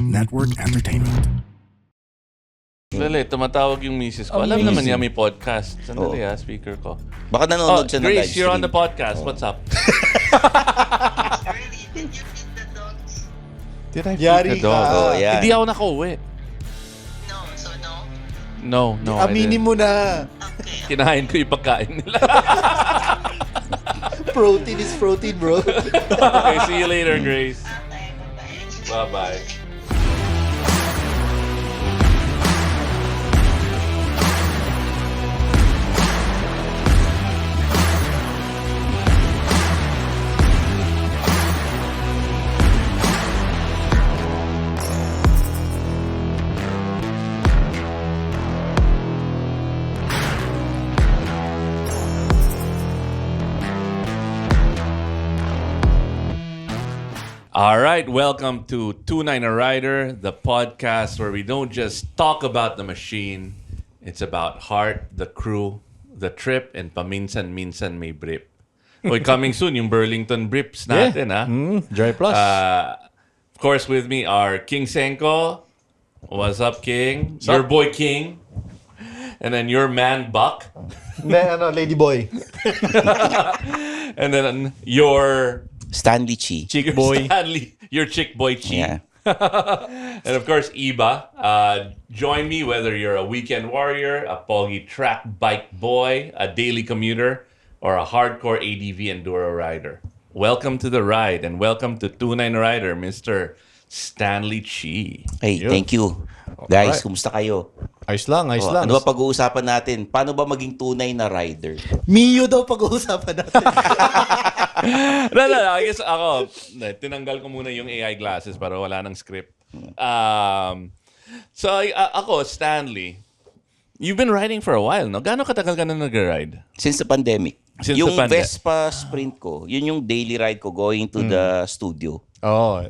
Network Entertainment. Lali, tumatawag yung misis ko. Alam naman niya may podcast. Sandali speaker ko. Baka nanonood siya ng live Grace, stream. you're on the podcast. What's up? Really? Did you feed the dogs? Did I Yari feed the dog? ka. Oh, yan. Hindi ako nakauwi. No, so no? No. Aminin mo na. Okay. Kinain ko yung pagkain nila. Protein is protein, bro. Okay, see you later, Grace. Okay, bye-bye. Bye-bye. All right, welcome to 29 a Rider, the podcast where we don't just talk about the machine. It's about heart, the crew, the trip, and paminsan-minsan may brip. Oy, coming soon, yung Burlington Brips natin, Dry Plus. Of course, with me are King Senko. What's up, King? Your boy, King. And then your man, Buck. Lady Boy. And then your... Stanley Chi. Chick boy. Stanley, your chick boy Chi. Yeah. And of course, Iba. Join me whether you're a weekend warrior, a poggy track bike boy, a daily commuter, or a hardcore ADV enduro rider. Welcome to the ride and welcome to 29 Rider, Mr. Stanley Chi. Hey, Yun. thank you. Guys, Alright. kumusta kayo? Ayos lang. Ano ba pag-uusapan natin? Paano ba maging tunay na rider? Mio daw pag-uusapan natin. No, I guess ako, tinanggal ko muna yung AI glasses para wala ng script. Ako, Stanley, you've been riding for a while, no? Gaano katagal ka na nag-ride? Since the pandemic. Since yung the pandemic. Vespa sprint ko, yun yung daily ride ko going to the studio. Oo.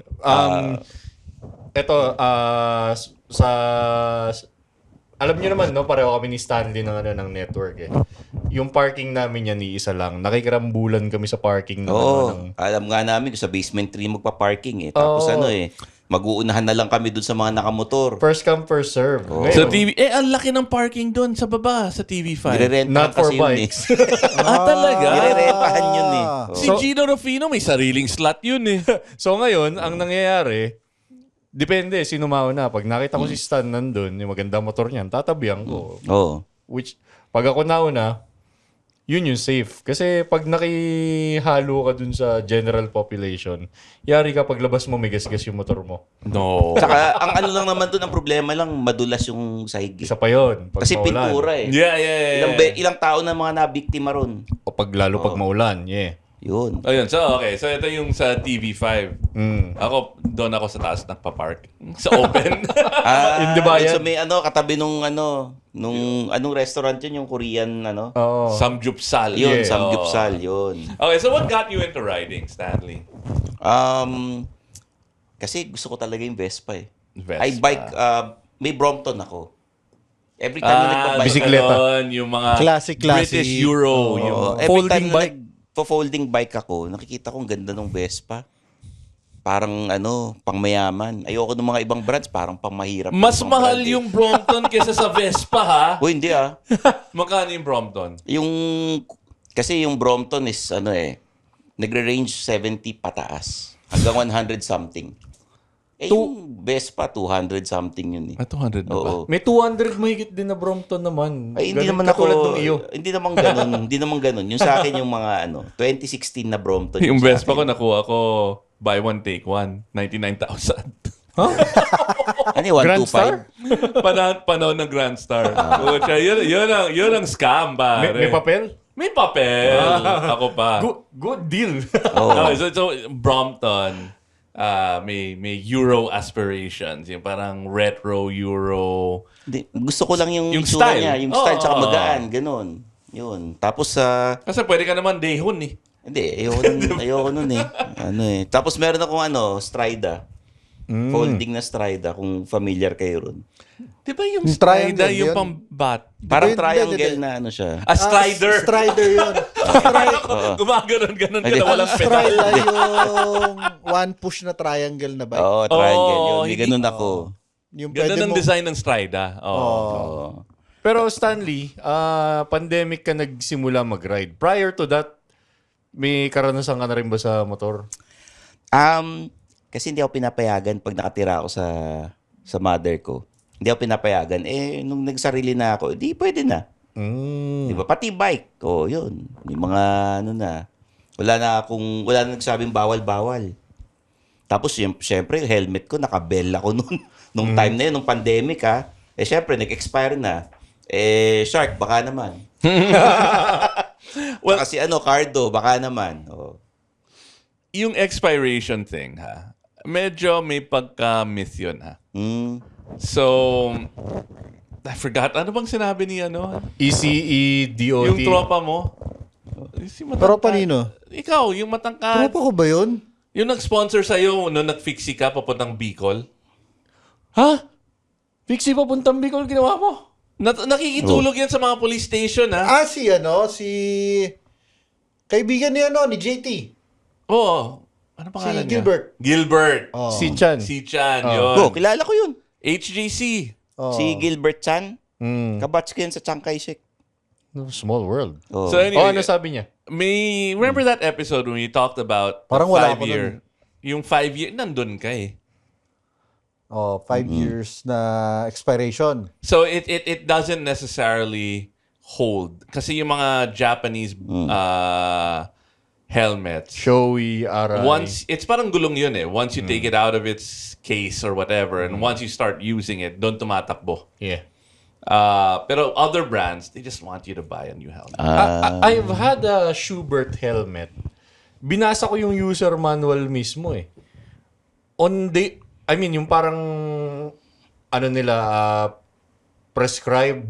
Alam niyo naman, no? Pareho kami ni Stanley ng network eh. Yung parking namin yan, isa lang. Nakikirambulan kami sa parking ng Alam nga namin kung sa basement 3 magpa-parking eh. Tapos mag-uunahan na lang kami dun sa mga nakamotor. first come, first serve. Ngayon, Sa TV, ang laki ng parking doon sa baba, sa TV5. Nire-rentahan Not for kasi yun bikes. Talaga? Nire-rentahan yun eh. Si Gino Rufino, may sariling slot yun eh. So ngayon, ang nangyayari, depende sino mauna. Pag nakita ko si Stan nandun, yung maganda motor niyan, tatabihan ko. Oo. Which, pag ako nauna, yun yung safe. Kasi pag nakihalo ka dun sa general population, yari ka paglabas mo, may gas-gas yung motor mo. No. Saka, ang ano lang naman dun, ang problema lang, madulas yung sahig. Isa pa yun. Pag Kasi maulan. pintura eh. Yeah. Ilang tao na mga nabiktima ron. O pag lalo pag maulan, yeah. Yun. Ayun, so ito yung sa TV5. Ako, doon ako sa taas nagpa-park. Sa open. Hindi ba yan? So may katabi nung anong restaurant yun, yung Korean Oo. Samgyupsal. Yun, Yeah. Samgyupsal, yun. Okay, so what got you into riding, Stanley? Kasi gusto ko talaga yung Vespa eh. Vespa. I bike, may Brompton ako. Every time na nagpa-bike. bisikleta. Ganon, yung mga Classic. British Euro. Oo, Yung, every Folding time bike. na folding bike ako, nakikita ko ang ganda ng Vespa. Parang pangmayaman. Ayoko ng mga ibang brands, parang pangmahirap. mas Ibang mahal brand eh. yung Brompton kesa sa Vespa, ha? Oh, hindi ah. Magkano yung Brompton? Kasi yung Brompton is nagre-range 70 pataas hanggang 100 something. Yung Vespa 200 something yun eh. 200 na ba? Oo. May 200 mahigit din na Brompton naman. Ay, hindi Ganun naman ako. katulad ng iyo. Hindi naman ganun. Hindi naman ganun. Yung sa akin yung mga 2016 na Brompton. Yung sa Vespa ko akin. nakuha ko buy one take one, 99,000. Ano yung Grand 125? Panahon ng Grand Star. Yun ang scam, pare. May papel? May papel. Ako pa. Good deal. Okay, so Brompton, may Euro aspirations. Yung parang retro Euro. Gusto ko lang yung style. niya. Yung style, tsaka Oo. magaan. Ganun. Yun. Tapos Kasi pwede ka naman dehon eh. hindi, ayoko nun eh. Tapos meron akong Strida. Folding na Strida, kung familiar kayo ron. Di ba yung Yung Strida, triangle yung yun? pambat? Parang Hindi, triangle hindi. na ano siya. Strider. Strider yun. Gumaganon ka Hindi. na walang pedal. Strida yung one push na triangle na bike. Oo, triangle yun. May hindi- ganun ako. Yung Ganda pwede ng mo... design ng Strida. Oh. Oo. Pero Stanley, pandemic ka nagsimula mag-ride. Prior to that, may karanasan ka na rin ba sa motor? Kasi hindi ako pinapayagan pag nakatira ako sa mother ko. Hindi ako pinapayagan. Nung nagsarili na ako, di pwede na. Di ba? Pati bike. Yun. Yung mga ano na. Wala na nagsabing bawal-bawal. Tapos, syempre, yung helmet ko, nakabell ako noon. Nung time na yun, nung pandemic ha. Syempre, nag-expire na. Shark, baka naman. Well, Kasi Cardo, baka naman. yung expiration thing, ha? Medyo may pagka-myth yun, ha? So, I forgot. Ano bang sinabi ni ECE, DOT. Yung tropa mo? Si matangkad. Tropa nino? Ikaw, yung matangkad. Tropa ko ba yun? Yung nag-sponsor sa'yo nung nag-fixie ka papuntang Bicol. Ha? Fixie papuntang Bicol ginawa mo? Nakikitulog yan sa mga police station, ha? Si kaibigan ni JT. Oo. Ano pangalan niya? Gilbert. Gilbert. Oh. Si Chan. Si Chan, yun. Kilala ko yun. HJC. Si Gilbert Chan. Mm. Kabatch ko yan sa Chiang Kai-shek. Small world. Oh. So anyway, Ano sabi niya? remember that episode when you talked about Parang the wala 5 ako year? Yung 5 year, nandun ka eh. 5 years na expiration. So it doesn't necessarily hold. Kasi yung mga Japanese helmets, Showy, Arai. once, it's parang gulong yun eh. Once you take it out of its case or whatever, and once you start using it, doon tumatakbo. Yeah. Pero other brands, they just want you to buy a new helmet. I've had a Schubert helmet. Binasa ko yung user manual mismo eh. Yung parang prescribed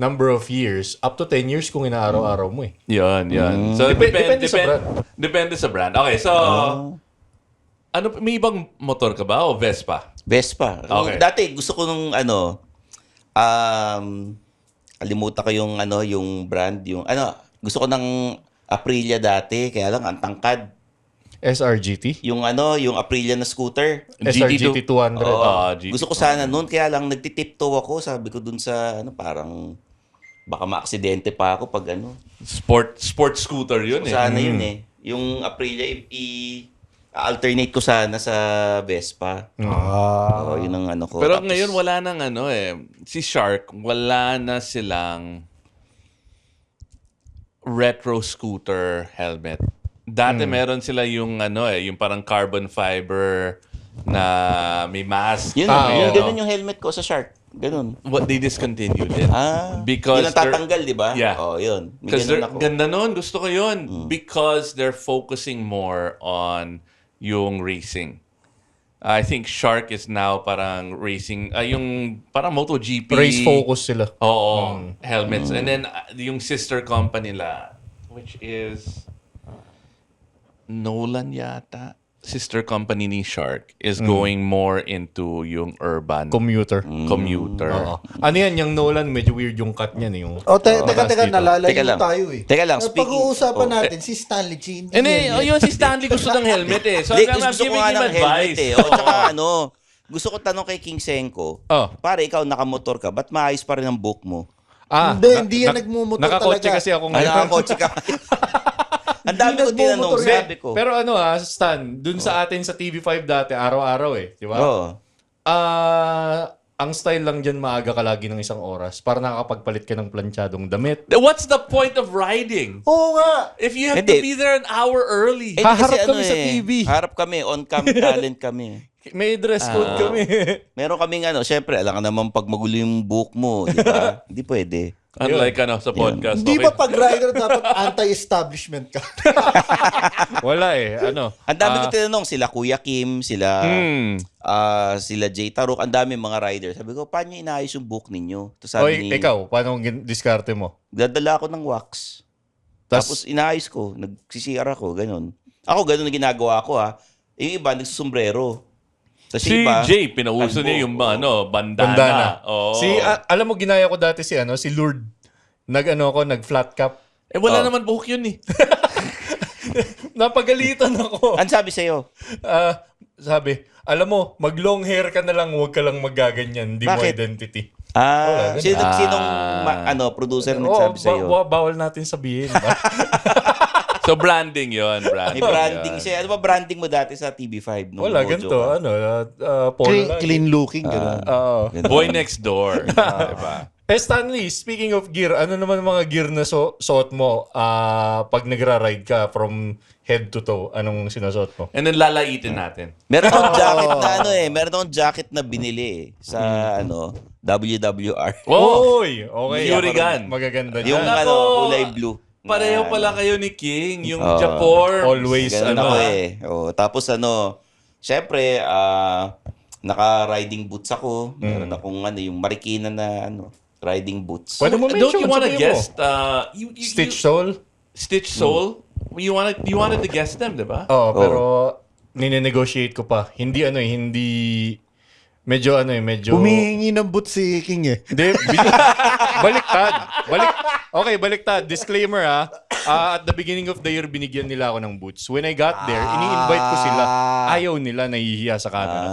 number of years, up to 10 years kung inaaraw-araw mo eh. Yan. So, Depende sa brand. Depende sa brand. Okay, so, may ibang motor ka ba o Vespa? Vespa. Okay. Dati gusto ko nung kalimutan ko yung brand, gusto ko ng Aprilia dati, kaya lang ang tangkad. SRGT? Yung Aprilia na scooter. SRGT 200. GT200. Gusto ko sana noon, kaya lang nagtitiptoe ako, sabi ko dun sa parang baka maaksidente pa ako pag Sport scooter yun eh. Sana yun eh. Yung Aprilia alternate ko sana sa Vespa. Yun ang ko. Pero Tapos, ngayon wala nang si Shark, wala na silang retro scooter helmet. Dati meron sila yung yung parang carbon fiber na may mask. Yun, ganun yung helmet ko sa Shark. Ganun. What they discontinued it. Because yun ang tatanggal, di ba? Yeah. Yun. May Because ganun ako. ganda nun, gusto ko yun. Because they're focusing more on yung racing. I think Shark is now parang racing, yung parang MotoGP. Race focus sila. Oo, helmets. And then yung sister company nila, which is Nolan yata. Sister company ni Shark is going more into yung urban Commuter. commuter. Oo. Ano yan, yung Nolan, medyo weird yung cut niyan eh. Yung... Teka, dito. nalalayo Teka lang. tayo eh. Teka lang, speaking- Pag-uusapan natin, si Stanley G. And then, yun si Stanley gusto ng helmet eh. So, I'm Gusto ko giving nga him ng advice. helmet eh. Tsaka gusto ko tanong kay King Senko, pare ikaw nakamotor ka, ba't maayos pa rin ang book mo? Hindi yan nagmumotor Nakakotse talaga. kasi ako Ay, ngayon. nakakotse ka. Ang dami ko tinanong, nagmumotor sabi ko. Pero Stan, dun sa atin sa TV5 dati, araw-araw eh. Di ba? Oo. Ang style lang dyan, maaga ka lagi ng 1 oras para nakakapagpalit ka ng planchadong damit. What's the point of riding? Oo nga. If you have Hindi. to be there an hour early. Eh, Haharap kasi kami sa TV. Harap kami, on-cam talent kami. May dress code kami. Meron kaming syempre, alam ka naman pag magulo yung book mo, di ba? Hindi pwede. Unlike sa podcast. Hindi ba pag rider dapat anti-establishment ka? Wala eh. Ang dami ko tinanong, sila Kuya Kim, sila sila Jay Taruk, ang dami mga rider. Sabi ko, paano nyo inaayos yung book ninyo? Tapos sabi ni, Ikaw, paano diskarte mo? dadala ako ng wax. Tapos inaayos ko, nagsisiyar ako, ganun. Ako, ganun na ginagawa ko ha. Yung iba, nagsusombrero. Tapos Si iba, Jay, pinauso kalbo. niya yung bandana. Bandana. Oo. Alam mo, ginaya ko dati si Lourdes. Nag flat cap. Wala Oh. naman buhok yun eh. Napagalitan ako. Ano sabi sa'yo? Sabi, alam mo, mag-long hair ka na lang, huwag ka lang magaganyan. Hindi mo Bakit? identity. Sinong producer nagsabi sa'yo? Bawal natin sabihin. So branding yun. May branding siya. Ano ba branding mo dati sa TV5? Nung Wala, Mojo ganito. ka? Polo Clean, lang. clean looking, gano'n. Boy next door. Diba? Stanley, speaking of gear, ano naman mga gear na suot mo pag nagra-ride ka from head to toe? Anong sinasuot mo? And then lalaitin natin. Meron akong jacket na meron akong jacket na binili sa WWR. Oh! Oy! Okay. Fury gun. Magaganda Yung niya. Nako! kulay blue. Pareho Na, pala kayo ni King. Yung Oo. Japor. Always, Ganun ako tapos syempre, naka-riding boots ako. Meron akong yung Marikina na riding boots. Pwede mo Don't mention, you wanna sabihin mo. guest? Stitch sole? Stitch Soul? You wanted to guess them, di ba? Oo, pero nine-negotiate ko pa. Hindi medyo Humihingi ng boot si King eh. Hindi, baliktad. Okay, baliktad. Disclaimer at the beginning of the year, binigyan nila ako ng boots. When I got there, ini-invite ko sila. Ayaw nila, nahihiya sa camera.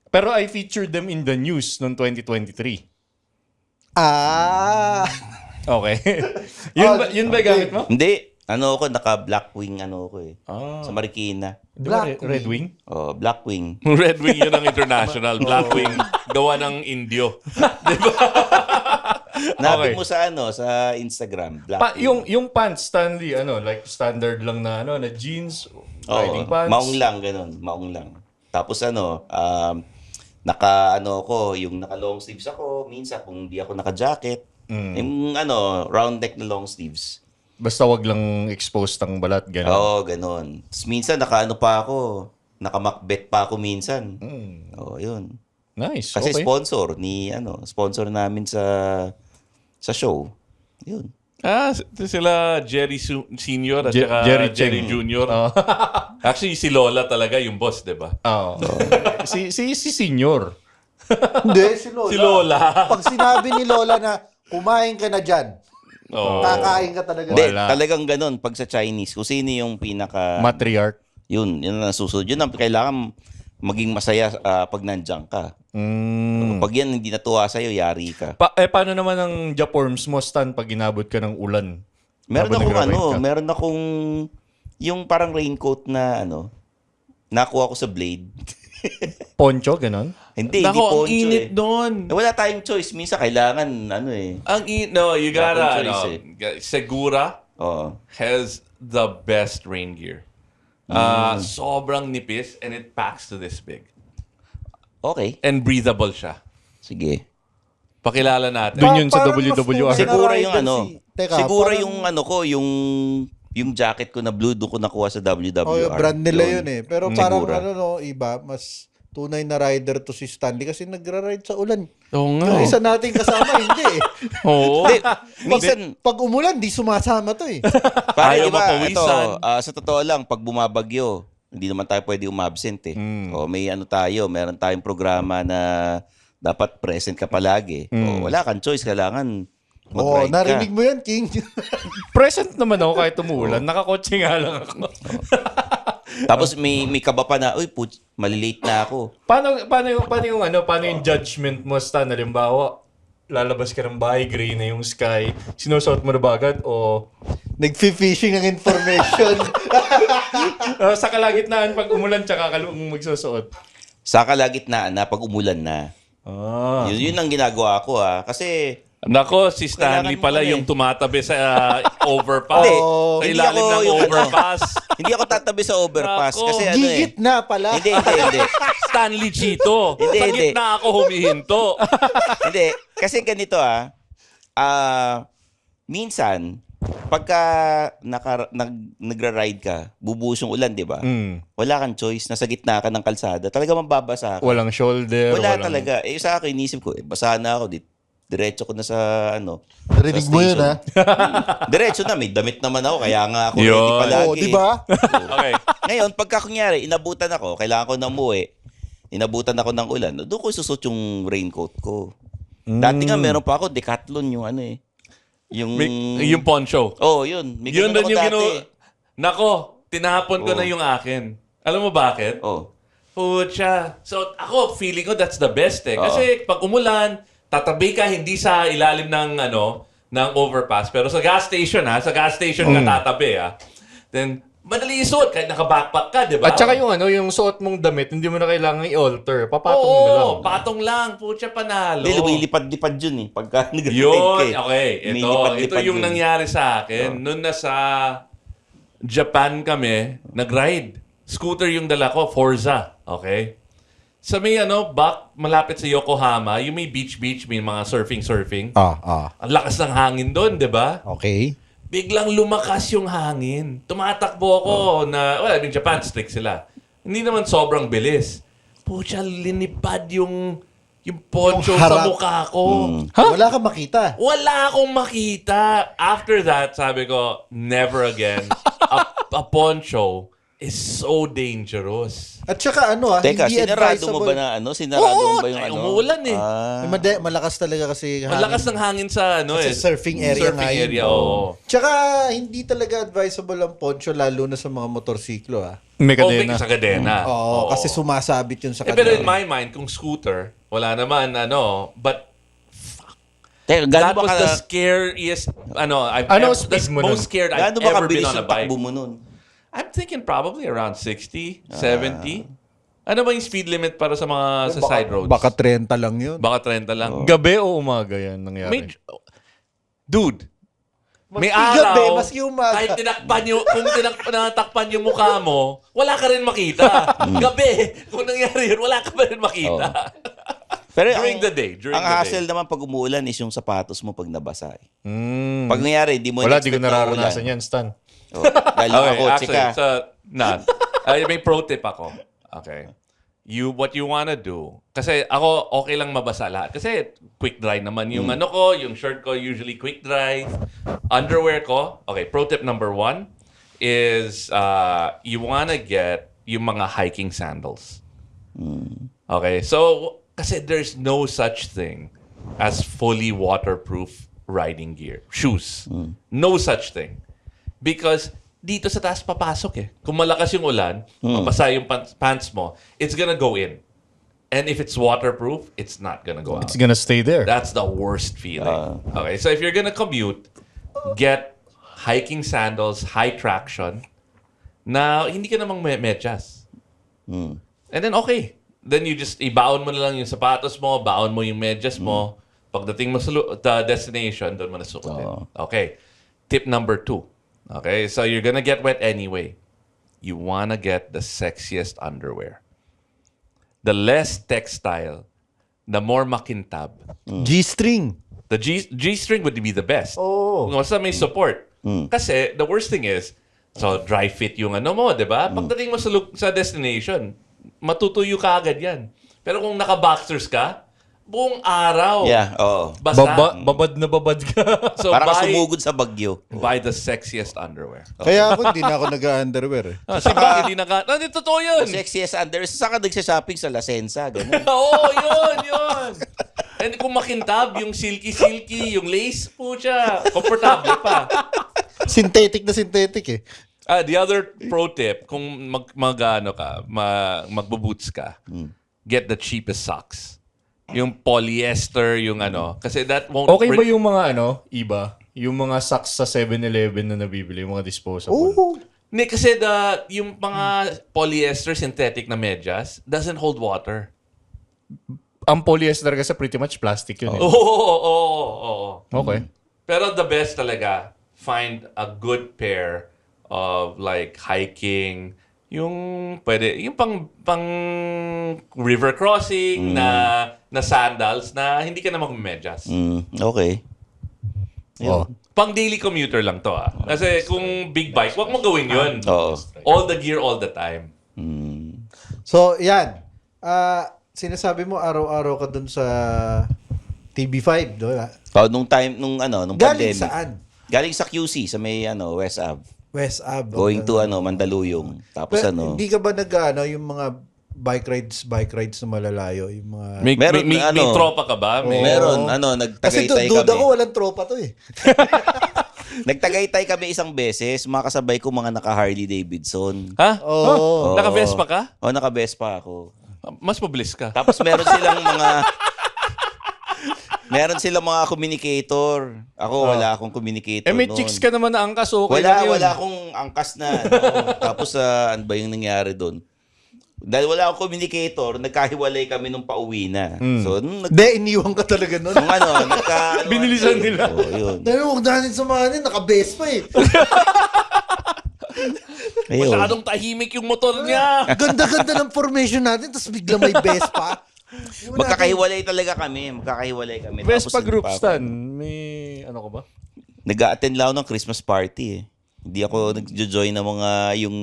Pero I featured them in the news noong 2023. Okay. yun ba gamit mo? Hindi. Naka-Blackwing sa Marikina. Di ba Red Wing? Black Wing. Red Wing yun ang international. Black Wing, gawa ng Indio. Napin mo sa sa Instagram. Black Wing. Yung pants, Stanley, like standard lang na na jeans, riding pants. Maong lang, ganun. Maong lang. Tapos yung naka-long sleeves ako. Minsan, kung di ako naka-jacket. Yung round neck na long sleeves. Basta wag lang exposed ang balat, gano'n. Oo, ganun. Tapos minsan, naka-Macbeth pa ako minsan. Yun. Nice, Kasi okay. sponsor namin sa show. Yun. Sila Jerry Senior at saka Jerry Jerry Cheng. Junior. Actually, si Lola talaga yung boss, di ba? Oo. si Senior. Hindi, si Lola. Si Lola. Pag sinabi ni Lola na kumain ka na dyan, Oo. kakain ka talaga. Hindi, Wala. talagang ganun. Pag sa Chinese, kung sino yung pinaka... Matriarch. yun ang susunod. Yun ang kailangan maging masaya pag nandiyan ka. Pag yan hindi natuwa sa'yo, yari ka. Paano naman ang Japorms mo, Stan, pag inabot ka ng ulan? Meron Habang akong nagra-ride ka? meron akong yung parang raincoat na nakuha ko sa Blade. Poncho, gano'n? hindi Nako, ang poncho init doon. Wala tayong choice. Minsan kailangan No, you gotta, Wala akong choice Segura Oo. has the best rain gear. Sobrang nipis and it packs to this big. Okay. And breathable siya. Sige. Pakilala natin. Doon yun sa Parang WWR. mas tunay na Siguro yung rider Teka, siguro parang- yung jacket ko na blue doon ko nakuha sa WWR. yung brand nila yun eh. Pero parang Siguro. iba, mas tunay na rider to si Stanley kasi nagra-ride sa ulan. Oo nga. Yung isa nating kasama, hindi eh. Oo. Hindi, minsan Pag umulan, di sumasama to eh. Para Ayaw diba, mapawisan. sa totoo lang, pag bumabagyo, hindi naman tayo pwede umabsent eh. May meron tayong programa na dapat present ka palagi. Wala kang choice, kailangan Oo, mag-ride narinig ka. mo yan, King. Present naman ako kahit umulan. Nakakotse nga lang ako. Tapos may kaba pa na, malilate na ako. Paano yung judgment mo, Stan? Halimbawa, lalabas ka ng bahay, gray na yung sky, sinusuot mo na ba agad o Nag-fishing ang information. sa kalagitnaan pag umulan tsaka ka magsusuot? Sa kalagitnaan na, pag umulan na. Yun ang ginagawa ko Kasi Nako, si Stanley Kailangan mo pala ano eh. yung tumatabi sa overpass. Hindi. Sa Hindi ilalim ako ng yung overpass. hindi ako tatabi sa overpass. Nako. Kasi Gigit na pala. Hindi. Stanley Chito. Hindi, Sa hindi. gitna ako humihinto. Hindi. Kasi ganito minsan, pagka nagra-ride ka, bubuhos yung ulan, di ba? Wala kang choice. Nasa gitna ka ng kalsada. Talaga mababasa ka. Walang shoulder. Wala walang... talaga. Sa akin, inisip ko, basa na ako. Diretso ko na sa Narinig mo yun, ha? Diretso na. May damit naman ako. Kaya nga ako Yun. ready palagi. Oo, di ba? Okay. Ngayon, pagka kunyari, inabutan ako, kailangan ko na umuwi, inabutan ako ng ulan, doon ko isusot yung raincoat ko. Dati nga meron pa ako, Decathlon yung ano eh. Yung poncho. Yun. May Yun ganun din ako yung dati. Nako, tinahapon ko na yung akin. Alam mo bakit? Pucha. So, ako, feeling ko that's the best eh. Kasi pag umulan, tatabi ka hindi sa ilalim ng ng overpass. Pero sa gas station ka tatabi Then, madali isuot kahit naka-backpack ka, di ba? At saka yung suot mong damit, hindi mo na kailangan i-alter. Papatong mo na lang. Oo, patong lang. Pucha, panalo. Hindi, lumilipad-lipad yun eh. Pagka nag-ride ka Yun, eh. okay. May Ito lipad-lipad yung yun. nangyari sa akin. Noon nasa Japan kami, nag-ride. Scooter yung dala ko, Forza. Okay? Sa may malapit sa Yokohama, yung may beach, may mga surfing. Ang lakas ng hangin doon, di ba? Okay. Biglang lumakas yung hangin. Tumatakbo ako in Japan, strict sila. Hindi naman sobrang bilis. Pucha, linipad yung poncho Yung sa harap. mukha ko. Wala kang makita. Wala akong makita. After that, sabi ko, never again. A poncho is so dangerous. At saka Teka, hindi sinarado mo advisable. ba na Sinarado mo ba yung ay, umuulan eh. Malakas talaga kasi hangin. Malakas ng hangin sa Kasi surfing area nga yun. oo. Tsaka hindi talaga advisable ang poncho lalo na sa mga motorsiklo May O, kadena. sa kadena. Oo, kasi sumasabit yun sa Pero in kadena. my mind, kung scooter, wala naman, but Teka, that gaano ba was the ka... scariest, speed mo most nun? scared I've Gaano ba ever been kabilis on a yung bike. takbo mo nun? I'm thinking probably around 60, 70. Ano ba yung speed limit para sa mga sa side roads? Baka 30 lang yun. Baka 30 lang. Gabi o umaga yan nangyari? Dude, may Maski gabi, araw, maski umaga. kahit kung tinatakpan yung mukha mo, wala ka rin makita. Gabi, kung nangyari yun, wala ka pa rin makita. Pero During the day. ang hassle naman pag umuulan is yung sapatos mo pag nabasa eh. Mm. Pag nangyari, di mo Wala, di ko na-expect na nararanasan uulan. yan, Stan. Dahil ako, chika. May pro tip ako. Okay. What you wanna do, kasi ako okay lang mabasa lahat. Kasi quick dry naman yung yung shirt ko usually quick dry. Underwear ko, okay, pro tip number 1 is you wanna get yung mga hiking sandals. Okay, so kasi there's no such thing as fully waterproof riding gear. Shoes. No such thing. Because dito sa taas papasok eh. Kung malakas yung ulan, mabasa yung pants mo, it's gonna go in. And if it's waterproof, it's not gonna go out. It's gonna stay there. That's the worst feeling. Okay, so if you're gonna commute, get hiking sandals, high traction, na hindi ka namang medyas. And then okay. Then you just, ibaon mo na lang yung sapatos mo, baon mo yung medyas mo. Pagdating mo sa destination, doon mo na suotin. Okay. Tip number 2. Okay, so you're gonna get wet anyway. You wanna get the sexiest underwear. The less textile, the more makintab. G-string. The G-string would be the best. Oo. Basta may support. Kasi the worst thing is, so dry fit yung mo, di ba? Pagdating mo sa destination, matutuyo ka agad yan. Pero kung naka-boxers ka, buong araw. Yeah, oo. Basta. Babad na babad ka. So Para ka buy, sumugod sa bagyo. buy the sexiest underwear. Kaya ako, hindi na ako nag-underwear eh. Si Bak, hindi hindi totoo yun. Sexiest under. Saan ka nagsha-shopping sa La Senza? Ganun. Oo, yun. And kung makintab, yung silky, yung lace, pucha, komportable pa. Synthetic na synthetic eh. The other pro tip, kung magbo-boots ka, get the cheapest socks. Yung polyester, yung kasi that won't... Okay ba yung mga iba? Yung mga socks sa 7-Eleven na nabibili, yung mga disposable? Oo. Hindi, kasi yung mga polyester synthetic na medyas doesn't hold water. Ang polyester kasi pretty much plastic yun. Oo. Okay. Pero the best talaga, find a good pair of like hiking, yung pang river crossing na sandals na hindi ka na magmedyas. Okay. Oh. Pang daily commuter lang to Kasi kung big bike, wag mo gawin yun. Oo. All the gear all the time. So, yan. Sinasabi mo araw-araw ka dun sa TB5, do? Nung Galing pandemic. saan? Galing sa QC, sa may West Ave. West Ave. Going to Mandaluyong. Tapos Pero, hindi ka ba yung mga bike rides na malalayo. Yung mga... May Meron, tropa ka ba? Meron, Kasi nagtagaytay duda kami. ko, walang tropa to eh. Nagtagaytay kami isang beses, mga kasabay ko mga naka-Harley Davidson. Ha? Oo. Naka-Vespa ka? Naka-Vespa ako. Mas mabilis ka. Tapos meron silang mga communicator. Ako, wala akong communicator may noon. chicks ka naman na angkas, okay lang yun. Wala akong angkas na. Tapos, ano ba yung nangyari doon? Dahil wala akong communicator, nagkahiwalay kami nung pauwi na. So, Iniwan ka talaga nun. Binilisan nila. Yun. Dahil huwag natin samahan naka-best pa eh. Ayun. Masyadong tahimik yung motor niya. Ganda-ganda ng formation natin, tapos bigla may best pa. Magkakahiwalay talaga kami. Vespa Tapos, group pa ako- Stan, may ano ka ba? Nag-a-attend lang ako ng Christmas party eh. Hindi ako nag-join ng mga yung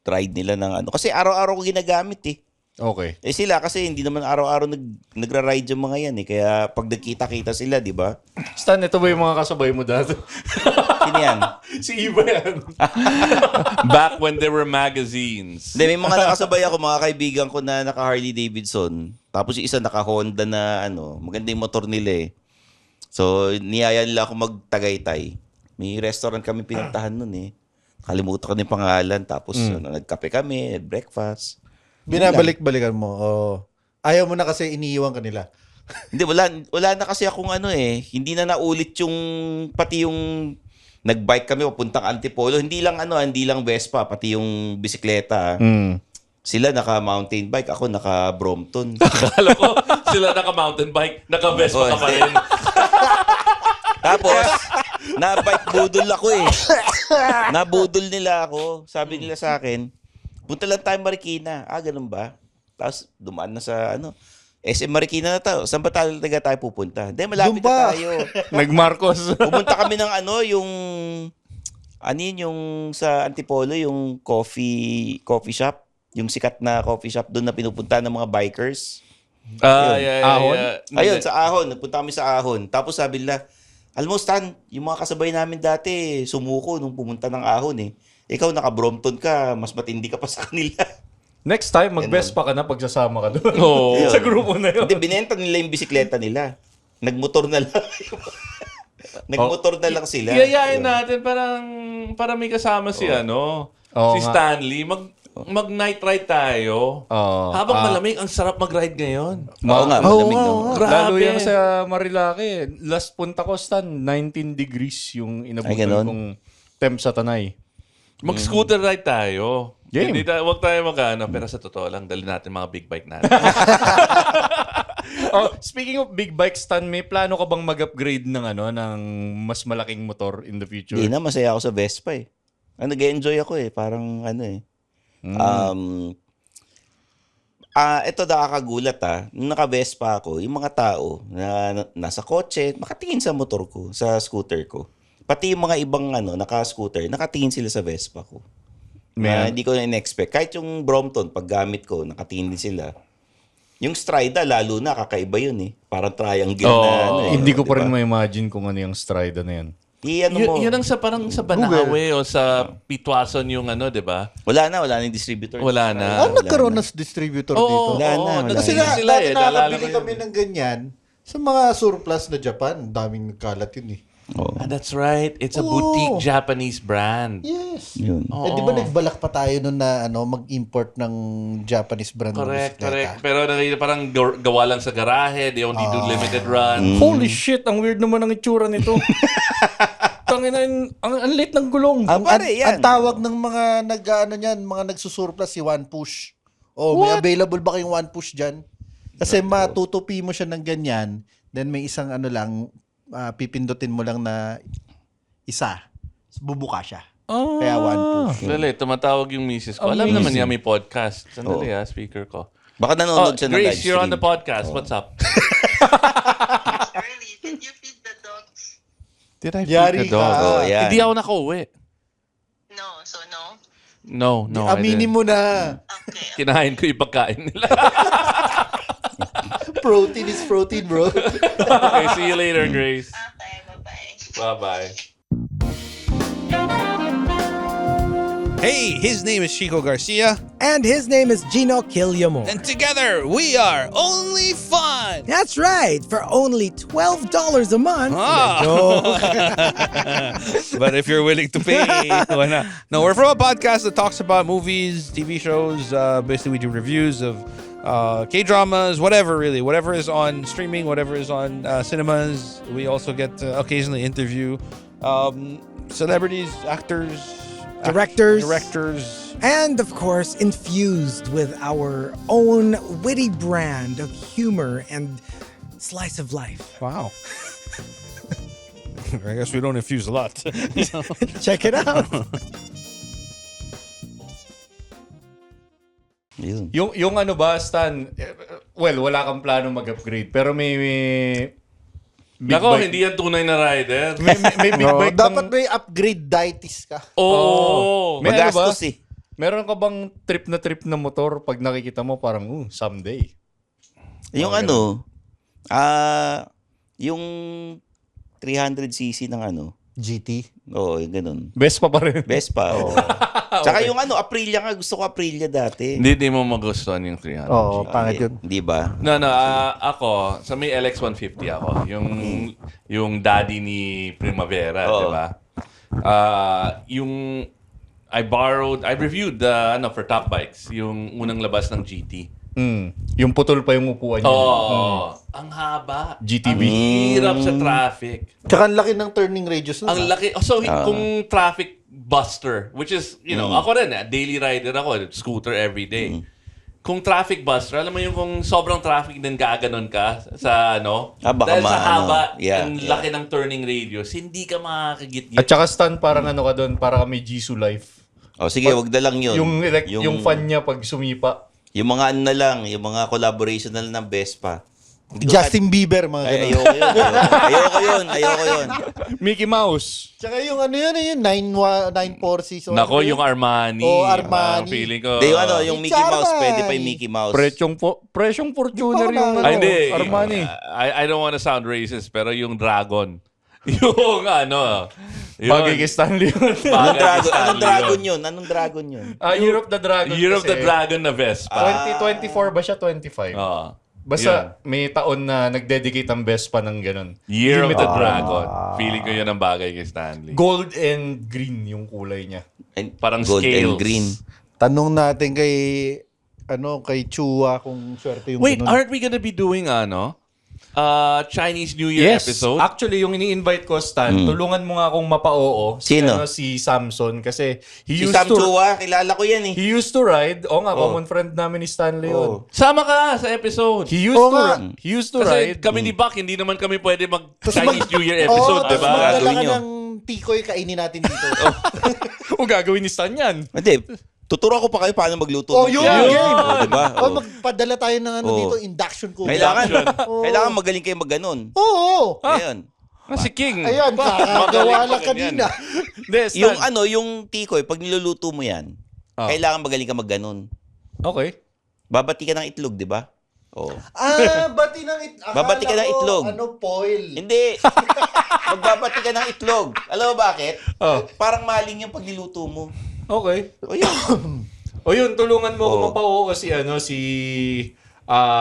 ride nila ng ano. Kasi araw-araw ko ginagamit eh. Okay. Sila kasi hindi naman araw-araw nagra-ride yung mga yan eh. Kaya pag nagkita-kita sila, di ba? Stan, ito ba yung mga kasabay mo dati? Sino yan? Si Iba yan. Back when there were magazines. Hindi, may mga nakasabay ako, mga kaibigan ko na naka-Harley Davidson. Tapos yung isa naka-Honda na maganda yung motor nila eh. So, niyaya nila ako magtagaytay. May restaurant kami pinuntahan nun eh. Kalimutan ko na yung pangalan. Tapos nagkape kami, breakfast. Binabalik-balikan mo. Oh. Ayaw mo na kasi iniiwan ka nila. Hindi, wala na kasi akong hindi na naulit yung, pati yung nag-bike kami papuntang Antipolo. Hindi lang Vespa, pati yung bisikleta. Sila naka-mountain bike, ako naka-Brompton. Akala ko sila naka-mountain bike, naka-Vespa ka pa rin. Tapos, na-bike budol ako eh. Nabudol nila ako. Sabi nila sa akin, punta lang tayo Marikina. Ganun ba? Tapos, dumaan na sa SM Marikina na tayo. Saan ba tayo pupunta? Hindi, malapit Doon ba? na tayo. Nag-Marcos. Pumunta kami ng yung sa Antipolo, yung coffee shop. Yung sikat na coffee shop doon na pinupunta ng mga bikers. Ahon? Ayun, sa Ahon. Nagpunta kami sa Ahon. Tapos sabi nila, alam mo Stan, yung mga kasabay namin dati, sumuko nung pumunta ng Ahon eh. Ikaw naka-Brompton ka, mas matindi ka pa sa kanila. Next time, mag-Vespa ka na pagsasama ka doon. Oo. Sa grupo na yun. Hindi, binenta nila yung bisikleta nila. Nagmotor na lang. Nagmotor na lang sila. Iyayain Yun. natin para may kasama si Oo si nga. Stanley. Mag-night ride tayo. Oo. Habang malamig, ang sarap mag-ride ngayon. Oo nga, malamig na. Grabe. Lalo yan sa Marilake. Last punta ko, Stan, 19 degrees yung Ay, inabutan ganon? kong temp sa Tanay. Mag-scooter ride tayo. Game. Huwag tayo pero sa totoo lang, dali natin mga big bike natin. Speaking of big bikes, Stan, may plano ka bang mag-upgrade ng ng mas malaking motor in the future? Hindi na, masaya ako sa Vespa eh. Nag-enjoy ako eh. Parang ito nakakagulat Nung naka-Vespa ako, yung mga tao na nasa kotse, makatingin sa motor ko, sa scooter ko. Pati yung mga ibang naka-scooter, nakatingin sila sa Vespa ko. Hindi ko na in-expect. Kahit yung Brompton, pag gamit ko, nakatingin din sila. Yung Strida, lalo na, kakaiba yun eh. Parang triangle na Hindi ko pa rin diba? ma-imagine kung ano yung Strida na yan. Yun ang parang sa Banawe o sa Pitwason yung di ba? Wala na yung distributor. Wala na. Nagkaroon ng distributor dito. Wala na. Kasi Nagsiga sila dati naalala nakakabili ko yun. kami ng ganyan sa mga surplus na Japan. Daming nagkalat yun eh. That's right. It's a boutique Japanese brand. Yes. Yun. Di ba nagbalak pa tayo nun na mag-import ng Japanese brand ng Correct. bisikleta? Pero parang gawa lang sa garahe. They only do limited run. Holy shit, ang weird naman ng itsura nito. Tangina, ang lit ng gulong. Ang tawag ng mga mga nagsusurplus si One Push. May available ba kayong One Push dyan? Kasi matutupi mo siya ng ganyan, then may isang pipindutin mo lang na isa. Bubuka siya. Kaya One Push. Dali, tumatawag yung misis ko. Alam naman niya may podcast. Sandali speaker ko. Baka nanonood siya ng live Grace, stream. you're on the podcast. What's up? Early, did you feed the dogs? Did I Yari feed the dog? ka. Yan. Hindi ako nakauwi. No, so no? No, I Aminin didn't. mo na. Okay. Kinain ko yung pagkain nila. Protein is protein, bro. Okay, see you later, Grace. Okay, bye-bye. Bye-bye. Hey, his name is Chico Garcia, And his name is Gino Killiamore. and together we are Only Fun. That's right, for only $12 a month. Ah. But if you're willing to pay, why not? No, we're from a podcast that talks about movies, TV shows. Basically, we do reviews of K-dramas, whatever, really. Whatever is on streaming, whatever is on cinemas. We also get to occasionally interview celebrities, actors, directors. And of course, infused with our own witty brand of humor and slice of life. Wow. I guess we don't infuse a lot. Check it out. Yun. Yung ano ba, Stan, well, wala kang plano mag-upgrade, pero may big Nako, bike. hindi yan tunay na rider. May big No, bike dapat bang, may upgrade dietist ka. Oo. May ano ba? Magastos eh. Meron ka bang trip na motor pag nakikita mo parang, someday. Yung yung 300cc ng GT. Oo, yung ganun. Vespa pa rin. Vespa. Oo. Tsaka yung Aprilia nga, gusto ko Aprilia dati. Hindi mo magustuhan yung 300. Oo, pangit yun. Di ba? No, ako, sa may LX150 ako. Yung daddy ni Primavera, Oo. di ba? I reviewed for Top Bikes, yung unang labas ng GT. Yung putol pa yung upuan niya. Oo. Ang haba. GTV. Ang hirap sa traffic. Tsaka ang laki ng turning radius nun. Ang laki. So, kung traffic buster, which is, ako rin, daily rider ako, scooter every day. Kung traffic buster, alam mo yung kung sobrang traffic din gaganon ka sa Baka dahil sa haba, yeah, ang laki ng turning radius, hindi ka makakagit-git. At saka Stan, parang ano ka doon, para kami Jisoo Life. O sige, wag na lang yun. Yung fan niya pag sumipa. Yung mga ano na lang, yung mga collaboration na lang ng Vespa. Justin Bieber, mga Ay, ganun. ayoko yun. Mickey Mouse. Tsaka yung yung 940. Nako, yung Armani. Armani. Feeling ko. Hindi, yung Mickey Charmay. Mouse, pwede pa yung Mickey Mouse. Presyong Fortuner Hindi pa yung ako Ay, hindi. Armani. I don't want to sound racist, pero yung Dragon. yung yun. Bagay kay Stanley yun. Anong dragon yun? Year of the Dragon Year of the kasi. Dragon na Vespa. 2024 ba siya? 25? Oo. Basta may taon na nag-dedicate ang Vespa ng ganun. Year of the Limited Dragon. Feeling ko yun ang bagay kay Stanley. Gold and green yung kulay niya. Parang Gold scales. and green. Tanong natin kay Chua kung swerte yung Wait, ganun. aren't we gonna be doing Chinese New Year episode? Actually, yung ini-invite ko, Stan, tulungan mo nga akong mapa-oo. Sino? Si Samson. Kasi Si Sam Chua, kilala ko yan eh. he used to ride. Common friend namin ni Stanley yun. Sama ka sa episode. He used Oo to nga. he used to Kasi ride. kami ni Bak, hindi naman kami pwede mag-Chinese New Year episode, tapos diba? magdala Gagawin ka nyo. ng tikoy, kainin natin dito. O gagawin ni Stan yan. Hindi, tuturo ko pa kayo paano magluto. Oh, ng yun! tinola. Game! Oh, diba? Oh, magpadala tayo ng dito, induction cooker. Kailangan magaling kayo mag-ganon. Oo! Ayun. Si King. Ayan, kakagawa lang kanina. Hindi, Stan. Yung tikoy, pag niluluto mo yan, kailangan magaling ka mag-ganon. Okay. Babati ka ng itlog, di ba? Oh. Bati ng itlog. Babati ka ng itlog. Foil. Hindi. Magbabati ka ng itlog. Alam mo bakit? Oh. Parang maling yung pagliluto mo. Okay. O yun. O yun, tulungan mo ako Oo. mapa-oo si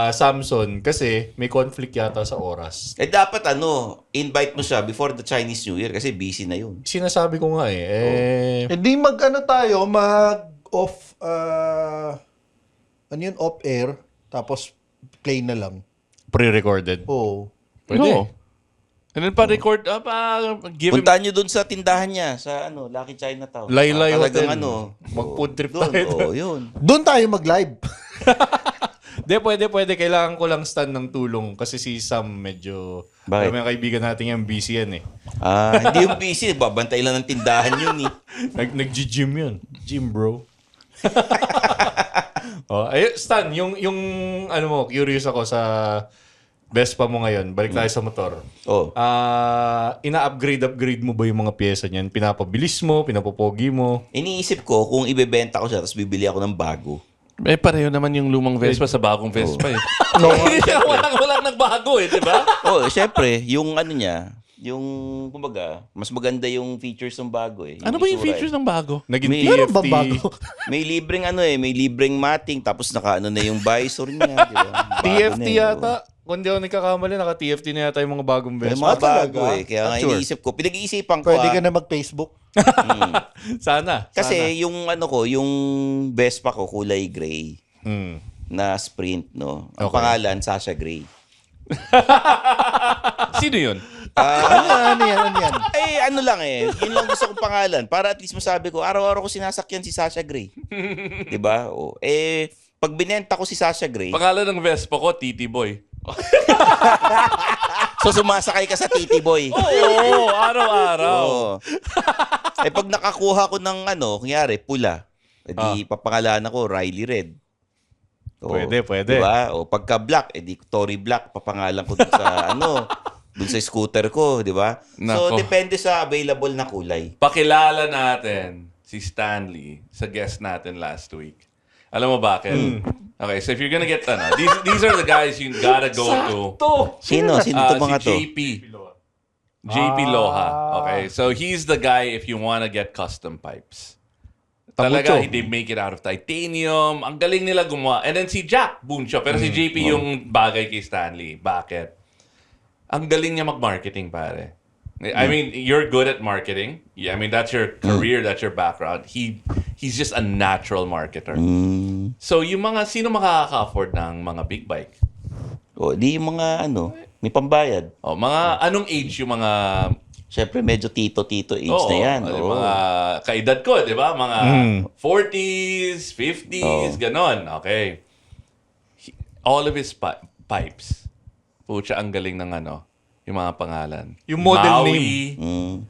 Samson kasi may conflict yata sa oras. Dapat invite mo siya before the Chinese New Year kasi busy na yun. Sinasabi ko nga Hindi tayo, mag-off, off-air, tapos play na lang. pre-recorded. Oo. Pwede. No. And then pa-record, give him... Puntahan nyo dun sa tindahan niya, sa Lucky Chinatown. Laylay Talagang Hotel. Mag-food trip dun, tayo. yun. Doon tayo mag-live. Pwede. Kailangan ko lang Stan ng tulong kasi si Sam medyo... Bakit? May kaibigan natin yung busy yan eh. Hindi yung busy, babantay lang ng tindahan yun eh. Nag-gym yun. Gym, bro. Stan, yung curious ako sa Vespa mo ngayon. Balik tayo sa motor. Oh. Ina-upgrade mo ba yung mga pyesa niyan? Pinapabilis mo? Pinapopogi mo? Iniisip ko kung ibebenta ko siya tapos bibili ako ng bago. pareho naman yung lumang Vespa sa bagong Vespa eh. No, walang nagbago eh, di ba? Oh, syempre, yung niya, Yung, kumbaga, mas maganda yung features ng bago eh. Ano ba yung itsura features eh. ng bago? Naging May- Meron ba TFT. bago? May libreng may libreng mating, tapos naka na yung visor niya, di ba? Bago TFT na eh, yata. Kung di ako nagkakamali, naka-TFT na yata yung mga bagong Yung Vespa. mga bago talaga? eh. Kaya nga Sure. iniisip ko, pinag-iisipan ko Pwede ka na mag-Facebook. Sana. Kasi yung yung Vespa ko kulay gray Hmm. na Sprint, no? Ang Okay. pangalan, Sasha Gray. Sino yun? Ano yan? Eh, ano lang eh. Yun lang gusto kong pangalan. Para at least masabi ko, araw-araw ko sinasakyan si Sasha Gray. Diba? O, pag binenta ko si Sasha Gray, Pangalan ng Vespa ko, Titi Boy. so sumasakay ka sa Titi Boy. Oo, araw-araw. Oo. Pag nakakuha ko ng kunyari, pula, edi papangalanan ko Riley Red. O, Pwede. Diba? O pagka black, edi Tory Black, papangalan ko dun sa dun sa scooter ko, di ba? So, Nako. depende sa available na kulay. Pakilala natin si Stanley sa guest natin last week. Alam mo bakit? Okay, so if you're gonna get these are the guys you gotta go to. Sino to mga Si to? JP Loha. Okay, so he's the guy if you wanna get custom pipes. Talaga, they make it out of titanium. Ang galing nila gumawa. And then si Jack Buncho. Pero si JP yung bagay kay Stanley. Bakit? Ang galing niya mag-marketing, pare. I mean, you're good at marketing. Yeah, I mean, that's your career, that's your background. He's just a natural marketer. So, yung sino makaka-afford ng mga big bike? O, di yung mga may pambayad. O, anong age yung mga... Siyempre, medyo tito-tito age na yan. yung Oo. mga kaedad ko, di ba? Mga 40s, 50s, ganon. Okay. All of his pipes. Pucha, ang galing ng yung mga pangalan. Yung model Maui, name.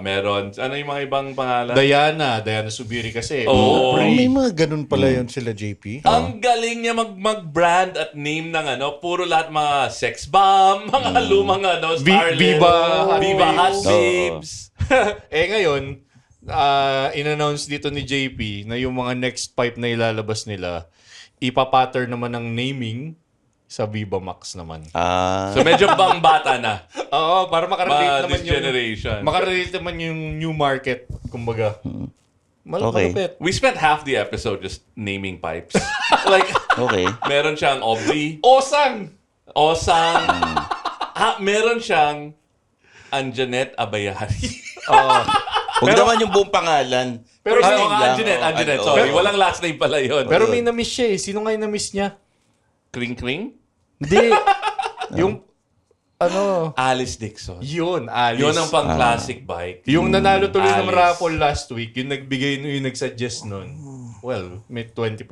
meron, ano yung mga ibang pangalan? Diana Subiri kasi. Oo. May mga ganun pala yun sila, JP. Ang galing niya mag-brand at name ng puro lahat mga sex bomb, mga lumang starlet. Viva Hot Babes. Ngayon, in-announce dito ni JP na yung mga next pipe na ilalabas nila, ipapattern naman ng naming sa Viva Max naman. So medyo bang bata na. Oo, para makarelate naman This yung... generation. Makarelate naman yung new market, kumbaga. Okay. Malupit. We spent half the episode just naming pipes. Like, Okay. meron siyang Aubrey, Osang! meron siyang Anjanette Abayari. Huwag naman yung buong pangalan. Pero First Ay, name lang. Anjanette, Oo. sorry. Walang last name pala yun. Pero may na-miss siya eh. Sino nga yung na-miss niya? Kring Kring? Hindi. Yung, Alice Dixon. yun, Alice. Yun ang pang-classic bike. Yung nanalo tuloy ng Alice. raffle last week, yung nagbigay, yung nag-suggest nun, well, may 20%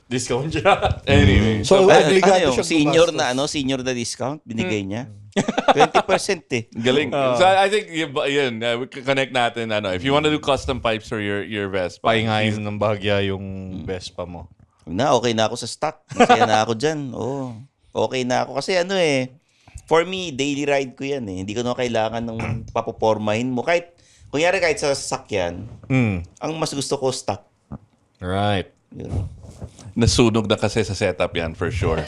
discount siya. Anyway. So, obligado yung siyang senior gumastos. senior na discount binigay niya. 20% eh. Galing. So I think yun, we can connect natin if you want to do custom pipes for your Vespa. Pahingayin ng bahagya yung Vespa mo. Okay na ako sa stock. Masaya na ako dyan. Oo. Okay na ako. Kasi for me, daily ride ko yan eh. Hindi ko na kailangan ng papopormahin mo. Kunyari kahit sa sasakyan, ang mas gusto ko stock. Right. Yun. Nasunog na kasi sa setup yan, for sure.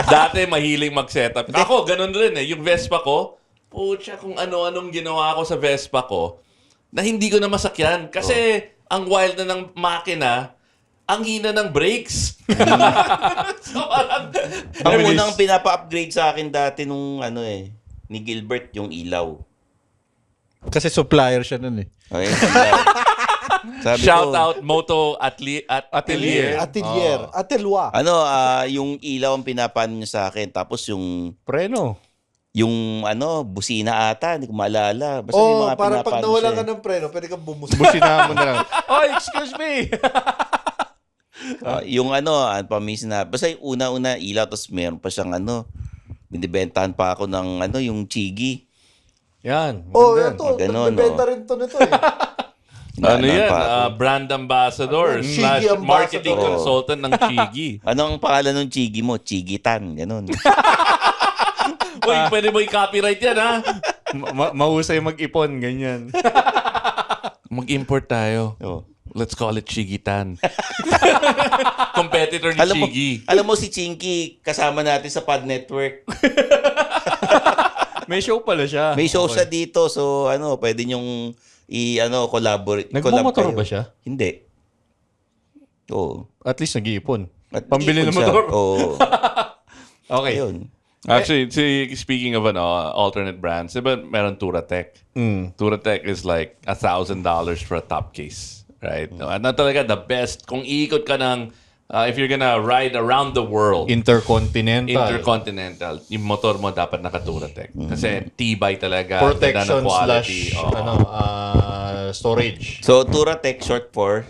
Dati mahiling mag-setup. Ako, ganun rin eh. Yung Vespa ko, pucha, kung ano-anong ginawa ko sa Vespa ko, na hindi ko na masakyan. Kasi ang wild na ng makina, ang hina ng brakes. So, parang, Ang unang pinapa-upgrade sa akin dati nung ni Gilbert, yung ilaw. Kasi supplier siya nun eh. Okay, sabi shout ko, out Moto Atelier. Atelwa. yung ilaw ang pinapano niya sa akin. Tapos yung Preno. busina ata, hindi ko maalala. Basta may mga para pag pinapano nawala siya ka eh. ng preno, pwede kang bumusin. Busina mo na lang. Oh, excuse me! Yung pamis na, basta yung una-una ilaw, tapos meron pa siyang binibentahan pa ako ng yung Chigi. Yan. Oh, maganda. ito. Ganon, Nagbebenta rin to nito eh. Ano yan? pa ako. Brand ambassador Chigi / ambassador. marketing consultant ng Chigi. Ano ang pangalan ng Chigi mo? Chigitan, ganun. Uy, pwede mo i-copyright yan, ha? Mahusay mag-ipon, ganyan. Mag-import tayo. Oh. Let's call it Chigitan. Competitor ni Alam mo, Chigi. alam mo si Chinky kasama natin sa Pod Network. May show pala siya. May show Okay. siya dito. So, pwede nyong collaborate. Nagmumotor collab ba kayo. siya? Hindi. Oo. At least nag-iipon. At Pambili ng ipon siya. motor. Oo. Okay. Ayun. Actually, speaking of alternate brands, diba meron Turatech? Turatech is like $1,000 for a top case, right? At na talaga the best. Kung iikot ka ng, if you're gonna ride around the world, intercontinental, yung motor mo dapat naka-Turatech. Kasi tibay talaga. ganda Protection ng quality. / Oo. storage. So, Turatech short for,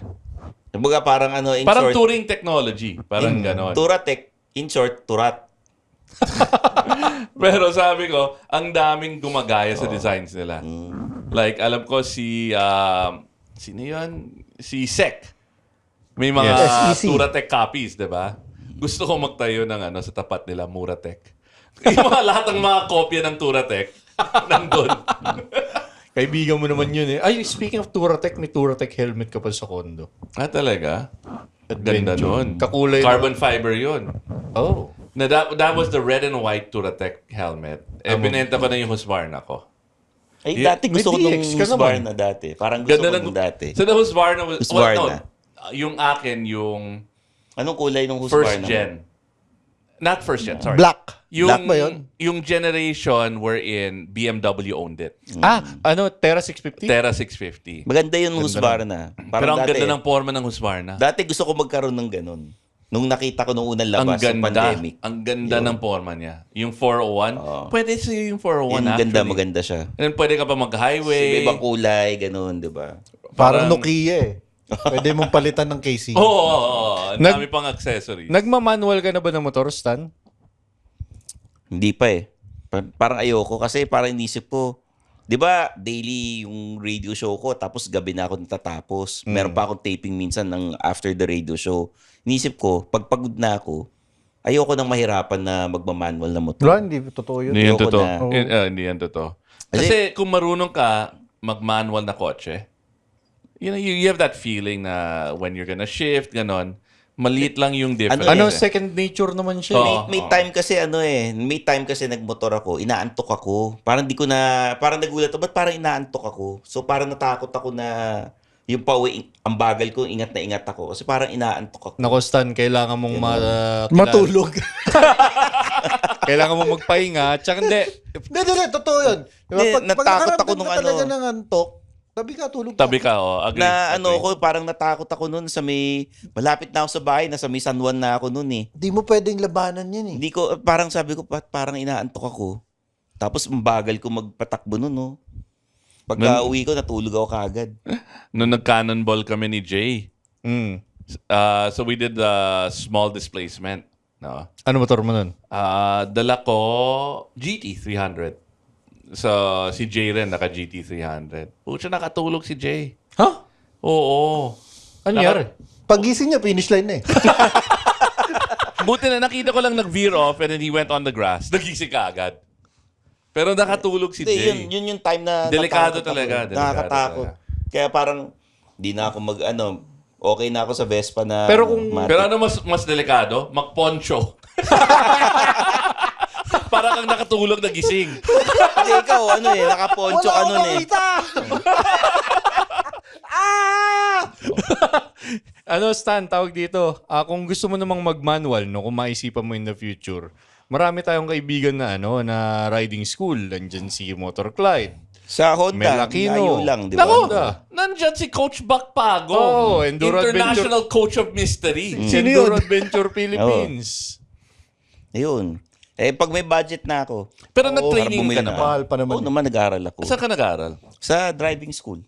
kumbaga parang in Parang short, touring technology. Parang ganon. Turatech, in short, Turat. Pero sabi ko, ang daming gumagaya sa designs nila. Like, alam ko sino yun? Si Sek. May mga Yes, easy. Turatech copies, di ba? Gusto ko magtayo ng sa tapat nila, Muratech. Yung lahat ng mga kopya ng Turatech, nandun. Kaibigan mo naman yun eh. Ay, speaking of Turatech, may Turatech helmet ka pa sa condo. Talaga? Ganda Adventure. nun. Kakulay Carbon fiber yun. Oh. Na that was the red and white Turatech helmet. Binenta ko na yung Husqvarna ko. Ay, Yeah, dati gusto ko may nung DX ka Husqvarna dati. Parang gusto ko nung dati. So the Husqvarna was, Husqvarna. yung akin, yung Anong kulay nung first Husqvarna? gen. Not first gen, sorry. Black. Yung, Black ba yun? Yung generation wherein BMW owned it. Terra 650? Terra 650. Maganda yun Husqvarna. Pero Parang ang dati, ganda ng forma ng Husqvarna. dati gusto ko magkaroon ng ganun. Nung nakita ko nung unang labas Ang ng ganda. pandemic. Ang ganda ng forma niya. Yung 401. Pwede sa'yo yung 401 Yan, actually. maganda siya. And then pwede ka pa mag-highway. Ibang kulay, ganun, di ba? Parang Nokia eh. Pwede mong palitan ng casing. Oo. Ang dami pang accessories. Nagmamanual ka na ba ng motor, Stan? Hindi pa eh. Parang ayoko kasi parang inisip ko, di ba daily yung radio show ko tapos gabi na ako natatapos. Meron pa akong taping minsan ng after the radio show. Inisip ko, pag pagod na ako, ayoko nang mahirapan na magmamanual na motor. Wala, hindi totoo yun. Hindi yan Ayoko totoo. na. Hindi yan totoo. Kasi kung marunong ka mag-manual na kotse, you have that feeling na when you're gonna shift, ganon, maliit lang yung difference. Ano Second nature naman siya. Oo. May time kasi may time kasi nagmotor ako, inaantok ako. Parang parang nagulat ako, ba't parang inaantok ako? So parang natakot ako na yung pauwi, ang bagal ko, ingat na ingat ako. Kasi parang inaantok ako. Nako, Stan, kailangan mong Matulog. Kailangan mong magpahinga. Tsaka hindi. Hindi, totoo yun. Diba? Hindi, Pag natakot nakaramdam ako nung ka talaga ano. ng antok, tabi ka, tulog ka. Tabi ka, agree. Ko, parang natakot ako noon sa malapit na ako sa bahay, nasa may San Juan na ako noon eh. Hindi mo pwedeng labanan yan eh. Hindi ko, parang sabi ko, parang inaantok ako. Tapos ang bagal ko magpatakbo noon, no? Pagka uwi ko, natulog ako kaagad. Nung nag-cannonball kami ni Jay, so we did the small displacement. No? Ano motor mo nun? Dala ko GT 300. So, si Jay rin, naka GT 300. Pucha, nakatulog si Jay. Ha? Oo. Ano nangyari? Pagising niya, finish line na eh. Buti na nakita ko lang nag-veer off and then he went on the grass. Nagising ka agad. Pero nakatulog si Hindi, Jay. yun yung time na Delikado natakot talaga, ako. delikado Nakakatakot. talaga. Kaya parang, di na ako okay na ako sa Vespa na Pero kung- matic. Pero ano mas delikado? Mag-poncho. Para kang nakatulog na gising. Hindi, ikaw, nakaponcho ka nun eh. Stan, tawag dito. Kung gusto mo namang mag-manual, no, kung maisipan mo in the future, marami tayong kaibigan na na riding school. Nandiyan si Motor Clyde. Sa Honda, Melakino. layo lang, di ba? Nako, Honda. nandyan si Coach Buck Pago. Oo, Enduro International Coach of Mystery. Enduro Adventure Philippines. Ayun. Pag may budget na ako, Pero nag-training bumili ka na. naman. Mahal pa naman. oo naman, nag-aaral ako. Saan ka nag-aaral? Sa driving school.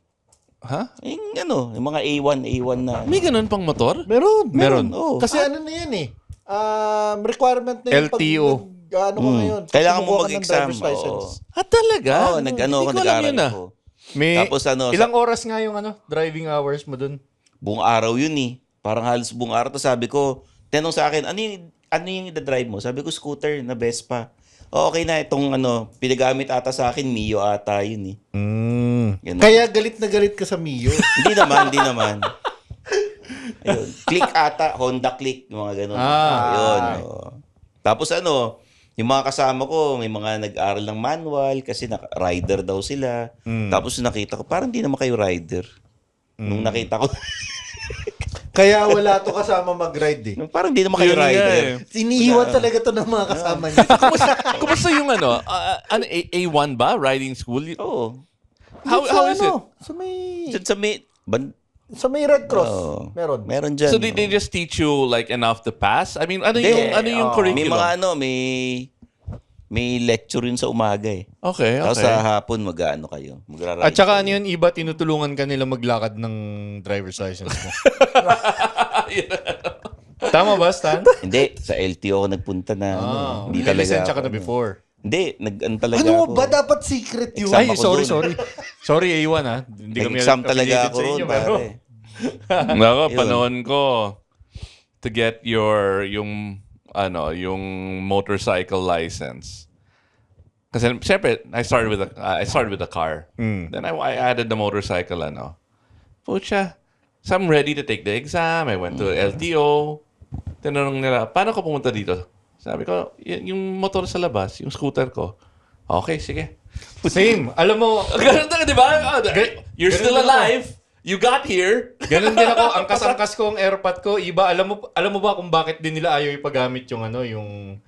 Ha? Yung mga A1 na. May ganun pang motor? Meron. Oo. Kasi ano na yan eh. Requirement na yung LTO. Ano ko ngayon. Kailangan mo Kumukuha ka ng mag-exam. driver's license. Talaga? Oo, Hindi ako, ko alam nag-aaral yun, ako. Tapos ilang sa oras nga yung driving hours mo dun? buong araw yun eh. Parang halos buong araw. Tapos sabi ko, tanong sa akin, ano yung i-drive mo? Sabi ko, scooter na Vespa. Okay na, itong pinagamit ata sa akin, Mio ata yun eh. Ganun. Kaya galit na galit ka sa Mio. Hindi naman. Ayun. Click ata, Honda Click, yung mga ganun. Ayun. Oo. Tapos Yung mga kasama ko, may mga nag-aral ng manual kasi rider daw sila. Tapos nakita ko, parang di naman kayo rider. Nung nakita ko, Kaya wala to kasama mag-ride eh. parang di naman kayo Yun nga rider. Iniiwan talaga to ng mga kasama niya. Kumusta yung ano? A1 ba? Riding school? Oo. How is it? Sa may, Diyan sa may, sa may Red Cross. Oo. Meron. Meron dyan. So they just teach you like enough to pass? I mean, ano yung May curriculum? mga may lecture yun sa umaga eh. Okay, Tapos okay. sa hapon kayo. Magra-ride At saka kayo. ano yun, iba tinutulungan ka nila maglakad ng driver's license mo. Tama ba, Stan? Hindi, sa LTO ako nagpunta na. Hindi May talaga. lisensya ka ako, na before. Hindi, talaga Ano ako. ba? Dapat secret yun. Exam Ay, ako sorry, dun. sorry. Sorry, A1 ha. Hindi kami Nag-exam talaga affiliated ako sa ron, inyo, pero- pare. Nako, Yun. panahon ko to get yung motorcycle license. Kasi syempre, I started with a car. Then I added the motorcycle Pucha. So I'm ready to take the exam. I went to LTO. Tinanong nila, paano ka pumunta dito? Sabi ko, yung motor sa labas, yung scooter ko. Okay, sige. Same. Alam mo, Ganun talaga, di ba? You're ganun still din ako. alive. You got here. ganun din ako. Angkas-angkas ko ang airpot ko. Iba, alam mo ba kung bakit din nila ayaw ipagamit yung yung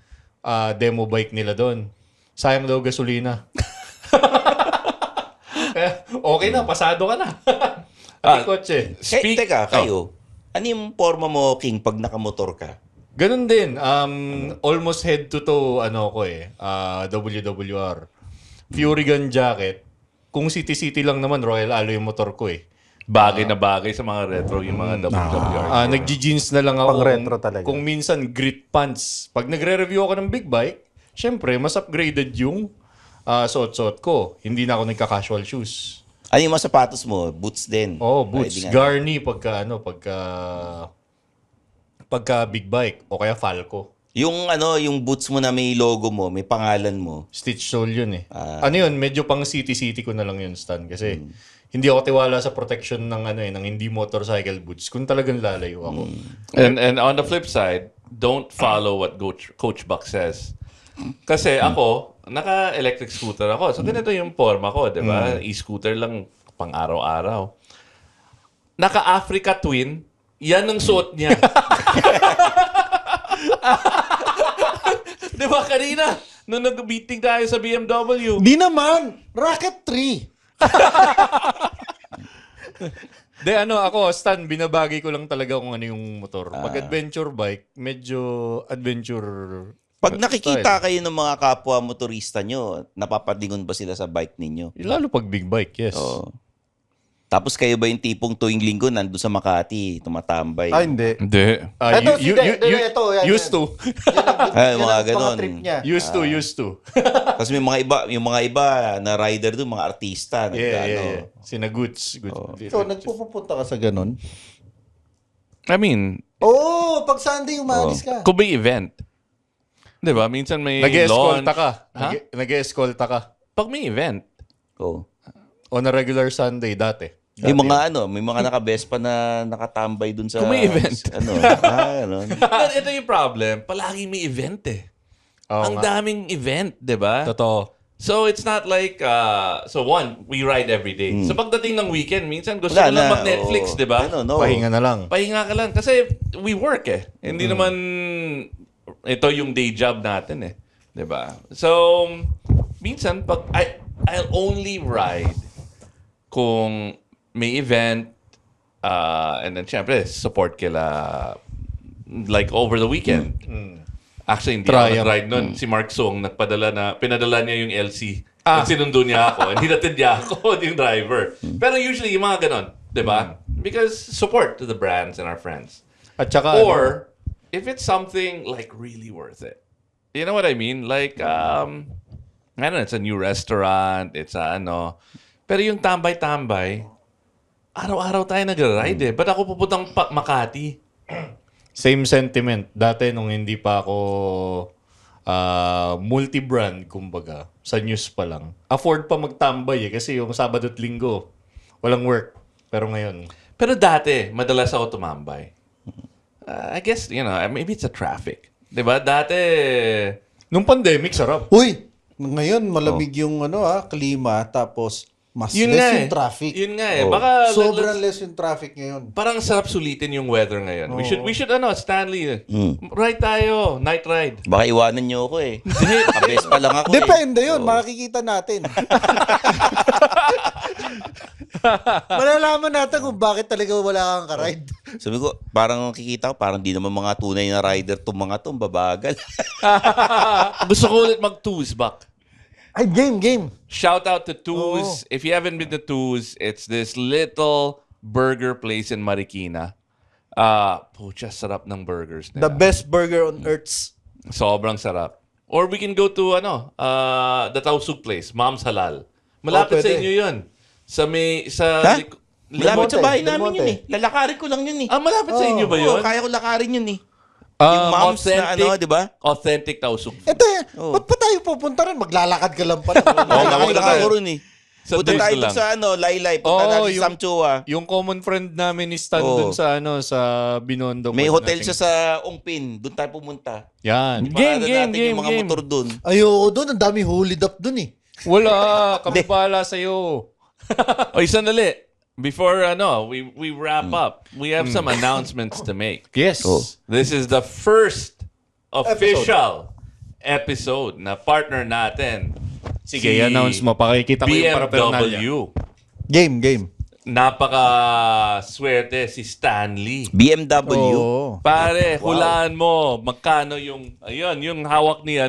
demo bike nila doon? Sayang daw gasolina. Kaya, okay na, pasado ka na. Pati kotse. Teka, kayo. Ano yung forma mo, King, pag nakamotor ka? Ganun din. Almost head to toe, WWR. Fury Gun jacket. Kung city-city lang naman, Royal Alloy yung motor ko eh. Bagay na bagay sa mga retro, yung mga WWR. Nagji-jeans na lang ako. Pang-retro talaga. Kung minsan, grit pants. Pag nagre-review ako ng big bike, syempre, mas upgraded yung suot-suot ko. Hindi na ako nagka-casual shoes. Ano yung mga sapatos mo? Boots din? Oh, boots. Pwede nga. Garni pagka big bike. O kaya Falco. Yung boots mo na may logo mo, may pangalan mo. Stitch sole yun eh. Ano yun? Medyo pang city-city ko na lang yun, Stan. Kasi hindi ako tiwala sa protection ng ng hindi motorcycle boots kung talagang lalayo ako. And on the flip side, don't follow what Coach Buck says. Kasi ako, naka-electric scooter ako. So ganito yung forma ko, di ba? E-scooter lang pang araw-araw. Naka-Africa Twin, yan ang suot niya. Di ba kanina, nung nag-meeting tayo sa BMW, Di naman. Rocket 3. De ako, Stan, binabagay ko lang talaga kung ano yung motor. Pag adventure bike, medyo adventure Pag nakikita style. kayo ng mga kapwa motorista nyo, napapadingon ba sila sa bike ninyo? Lalo pag big bike, yes. Oo. Tapos kayo ba yung tipong tuwing linggo nandun sa Makati, tumatambay? Hindi. hindi. Ito, ito. Used to. Ay, mga Yan ganon. ang trip niya. Used to. Kasi may yung mga iba na rider doon, mga artista. Yeah. Sina Goods. So, nagpupunta ka sa ganun? I mean, Oo, pag Sunday umalis ka. kung may event, di ba? Minsan may Nag-escolta launch. ka. Ha? Nag-escolta ka. Pag may event, Oh. On a regular Sunday, dati. May mga may mga naka-Vespa na nakatambay dun sa... Kung may event. Ano. ito yung problem. Palagi may event eh. Oo Ang nga. daming event, di ba? Totoo. So it's not like, so one, we ride every day. So pagdating ng weekend, minsan gusto Wala ko lang na, mag-Netflix, oo. di ba? Ano, no. Pahinga na lang. Pahinga ka lang. Kasi we work eh. Hindi naman, ito yung day job natin eh. Di ba? So, minsan, I'll only ride kung may event, and then syempre, support kila, like over the weekend. Actually, hindi ako Triumph. nag-ride nun. Si Mark Song, pinadala niya yung LC. At sinundo niya ako. And hinatid niya ako, yung driver. Pero usually, yung mga ganon. Di ba? Because support to the brands and our friends. At saka, Or, if it's something like really worth it. You know what I mean? Like, I don't know, it's a new restaurant, it's Pero yung tambay-tambay, araw-araw tayo nag-ride eh. Ba't ako pupuntang Makati? same sentiment. Dati nung hindi pa ako multi-brand, kumbaga, sa news pa lang. Afford pa magtambay eh, kasi yung Sabado at Linggo, walang work. Pero ngayon, Pero dati, madalas ako tumambay. I guess, maybe it's a traffic. Diba? Dati, Nung pandemic, sarap. Uy, ngayon malamig yung klima tapos mas Yun less nga yung traffic. Yun nga eh. Oh. Baka Sobrang less yung traffic ngayon. parang sarap sulitin yung weather ngayon. We should Stanley. Mm. Ride tayo, night ride. Baka iwanan niyo ako eh. Kabes pa lang ako Depende yun, Oo. makikita natin. Malalaman natin kung bakit talaga wala kang ka-ride. Sabi ko, parang kikita ko, parang di naman mga tunay na rider tong mga to, babagal. Gusto ko ulit mag-twos back. Ay, game. Shout out to Twos. If you haven't been to Twos, it's this little burger place in Marikina. Pucha, sarap ng burgers The nila. best burger on earth. Sobrang sarap. Or we can go to the Tausug place, Mom's Halal. Malapit sa pwede. inyo 'yun. Ha? Malapit sa bahay Del namin Monte. yun eh. Lalakarin ko lang yun eh. Malapit sa inyo ba 'yun? Oo, kaya ko lakarin yun eh. Yung moms na di ba? Authentic Tausug. Ito Oo. ba't pa tayo pupunta rin? Maglalakad ka lang pala. Lalakarin lang ako tayo. rin eh. Sa Punta Diyos tayo lang. dun sa Laylay. Punta Oo, natin yung- sa Samchua. Yung common friend namin ni Stan Oo. dun sa sa Binondo. May Pwede hotel nating- siya sa Ongpin. Doon tayo pumunta. Yan. Parada natin yung mga motor doon. Ayoko doon. Ang dami hold up doon eh. Wala. Kami bahala sa'yo. Oy, sandali. Before we wrap up, we have some announcements to make. Yes. Oh. This is the first official episode na partner natin. Sige, announce mo. Pakikita ko yung paraphernalia. BMW. Game. Napaka-swerte si Stanley. BMW. Oo. Pare, hulaan mo magkano yung hawak ni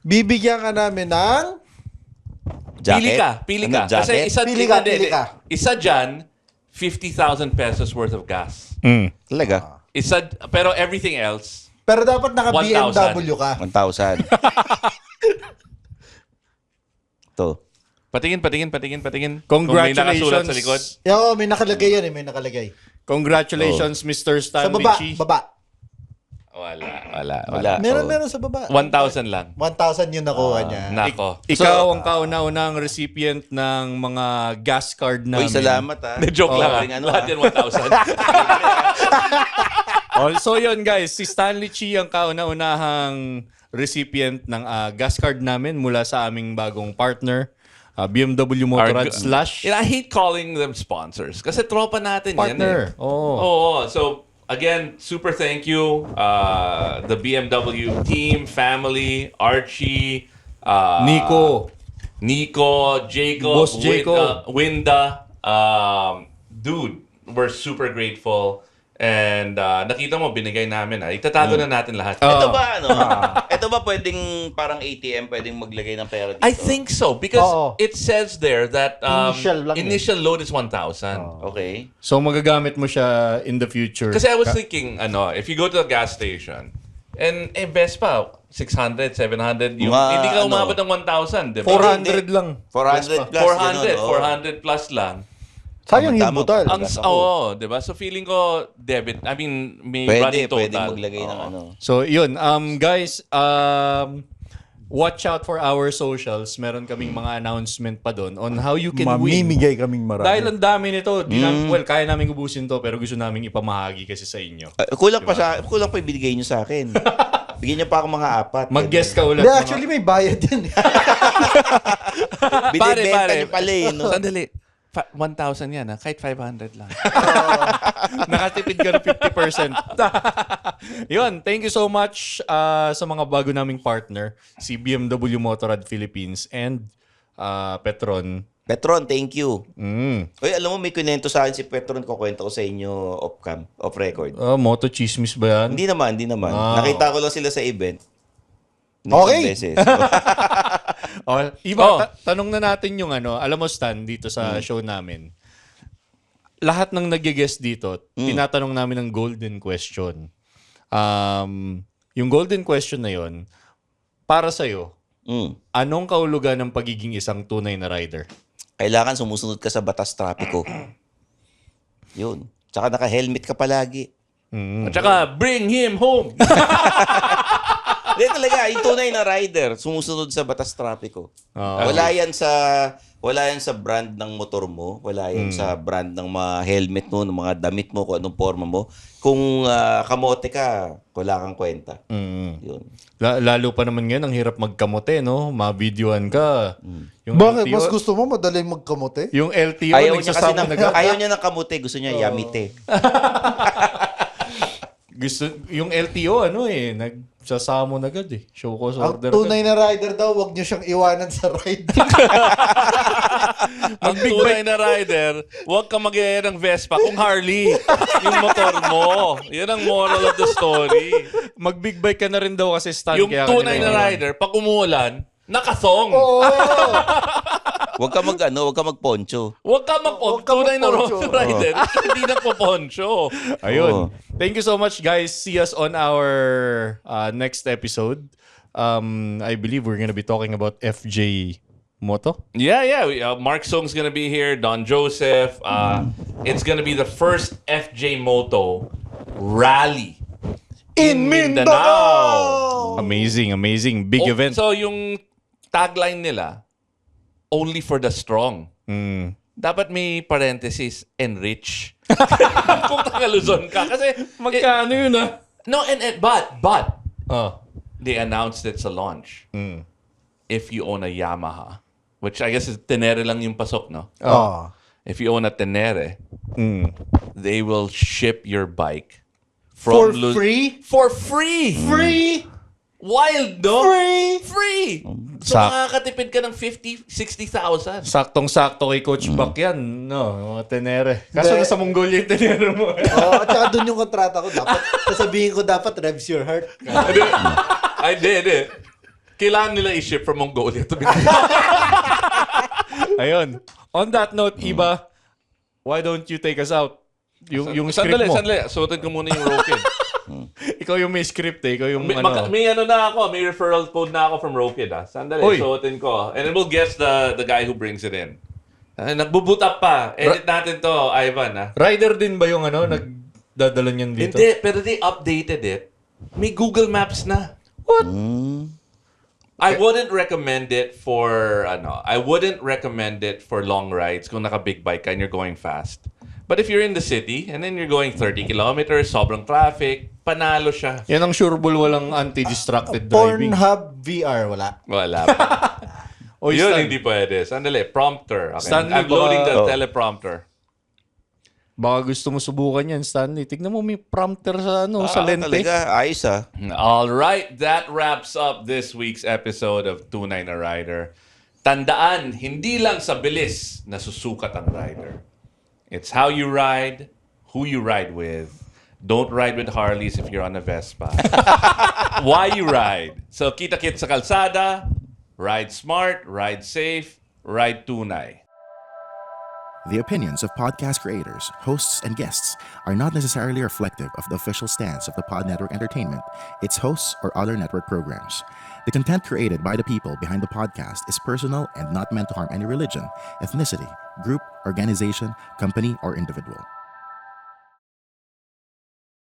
Bibigyan ka namin ng... Jacket? Pili Ano, ka. Kasi jacket? Pili ka. Isa dyan, 50,000 pesos worth of gas. Talaga? Pero everything else, Pero dapat 1,000. naka-BMW ka. 1,000. To. patingin. Kung may Congratulations. nakasulat sa likod. Oo, may nakalagay yan eh. May nakalagay. Congratulations, Mr. Sa Stanley baba. Chi. Baba. Wala. Meron sa baba. 1,000 lang. 1,000 yung nakuha niya. Nako. Ikaw ang kauna-unang recipient ng mga gas card namin. Uy, salamat ha. Joke lang. Ring Lahat yan 1,000. Also yun guys, si Stanley Chi ang kauna-unahang recipient ng gas card namin mula sa aming bagong partner, BMW Motorrad / I hate calling them sponsors. Kasi tropa natin partner. yan eh. Oo. So, again, super thank you. The BMW team, family, Archie, Nico, Jacob, Boss Jacob. Winda. Dude, we're super grateful. And nakita mo, binigay namin. Itatago na natin lahat. Ito ba Ito ba pwedeng parang ATM, pwedeng maglagay ng pera dito? I think so. Because Oo. it says there that Initial lang eh. initial load is 1,000. Okay. So magagamit mo siya in the future. Kasi I was thinking, if you go to a gas station, and Vespa, 600, 700, yung, Mga, hindi ka umabot ng 1,000, di ba? 400 lang. 400 plus. 400 plus lang. Sayang yung Tama. butal. Di ba? So feeling ko, debit, may Pwede running total. Pwede maglagay ng ano. So yun, guys, watch out for our socials. Meron kaming mga announcement pa doon on how you can win. Mamimigay kaming marami. Dahil ang dami nito, kaya namin ubusin to pero gusto namin ipamahagi kasi sa inyo. Kulang pa ibigay nyo sa akin. Bigyan nyo pa ako mga 4. Mag-guess ka ulit. Hindi, actually may bayad yan. Binibenta nyo pala eh. No? Sandali. 1,000 yan, kahit 500 lang. Nakatipid ka ng 50%. Yun, thank you so much sa mga bago naming partner, si BMW Motorrad Philippines and Petron. Petron, thank you. Mm. Uy, alam mo, may kunento sa akin si Petron. Kukwento ko sa inyo off record. Moto chismis ba yan? Hindi naman. Nakita ko lang sila sa event. Okay. Beses. Tanong na natin yung alam mo Stan, dito sa show namin. Lahat ng nag-guest dito, tinatanong namin ng golden question. Yung golden question na yon, para sa'yo, anong kahulugan ng pagiging isang tunay na rider? Kailangan sumusunod ka sa batas trapiko. Yun. Tsaka naka-helmet ka palagi. At saka, bring him home! Hindi talaga, yung tunay na rider, sumusunod sa batas trapiko. Wala yan sa Wala yan sa brand ng motor mo. Wala yan sa brand ng mga helmet mo, ng mga damit mo, kung anong forma mo. Kung kamote ka, wala kang kwenta. Yun. Lalo pa naman ngayon, ang hirap magkamote, no? Ma-videoan ka. Yung Bakit? LTO, Mas gusto mo madaling magkamote? yung LTO, Ayaw niya kasi nagsasama na ayaw niya ng kamote, gusto niya yamite. yung LTO, nagsasamo na agad eh. Show cause Ang order tunay na rider daw, wag niyo siyang iwanan sa ride. Ang tunay na rider, huwag ka mag-iaya ng Vespa kung Harley. Yung motor mo. Yan ang moral of the story. Mag-big bike ka na rin daw kasi stand. Yung kaya tunay na kanila- rider, pag umuulan, nakasong. Huwag ka magponcho. Huwag ka tunay na mag-poncho. rider. Hindi nagpo-poncho. Ayun. Oo. Thank you so much, guys. See us on our next episode. I believe we're gonna be talking about FJ Moto. Yeah. Mark Song's gonna be here. Don Joseph. It's gonna be the first FJ Moto rally in Mindanao. Amazing. Big event. So yung tagline nila, only for the strong. Dapat may parenthesis, enrich. Kung taga Luzon ka. Kasi, Magkano yun no, but, Oh. they announced it's a launch. If you own a Yamaha, which I guess is Tenere lang yung pasok, no? Oh. If you own a Tenere, they will ship your bike For from free? For free! Free! Wild, no? Free! So, Sak- makakatipid ka ng 50, 60,000. Saktong-sakto kay Coach Buck yan. No, mga Tenere. Kaso Hindi. nasa Mongolia yung Tenere mo. Oh, at saka dun yung kontrata ko. Dapat, sasabihin ko dapat revs your heart. I did. Kailangan nila i-ship from Mongolia to Ayun. On that note, Iba, why don't you take us out? Yung script mo. Sandali. Suotin ko muna yung Rokid. Ikaw yung may script eh. Ikaw yung may may referral code na ako from Rokid. Sandali, Uy. suotin ko. And then we'll guess the guy who brings it in. Nagbo-boot up pa. Edit natin to, Ivan. Rider din ba yung nagdadala niyan dito? Hindi, pero they updated it. May Google Maps na. What? I wouldn't recommend it for long rides kung naka big bike ka and you're going fast. But if you're in the city and then you're going 30 kilometers, sobrang traffic, panalo siya. Yan ang sureball, walang anti-distracted driving. Pornhub VR, wala. Wala pa. O Yun, Stan, hindi pwede. Sandali, prompter. Okay. Stanley, I'm loading the baka- teleprompter. baka gusto mo subukan yan, Stanley. Tignan mo, may prompter sa sa lente. Talaga, ayos All right, that wraps up this week's episode of Tunay na Rider. Tandaan, hindi lang sa bilis nasusukat ang rider. It's how you ride, who you ride with. Don't ride with Harleys if you're on a Vespa. Why you ride. So, kita-kit sa kalsada, ride smart, ride safe, ride tunay. The opinions of podcast creators, hosts, and guests are not necessarily reflective of the official stance of the Pod Network Entertainment, its hosts, or other network programs. The content created by the people behind the podcast is personal and not meant to harm any religion, ethnicity, group, organization, company, or individual.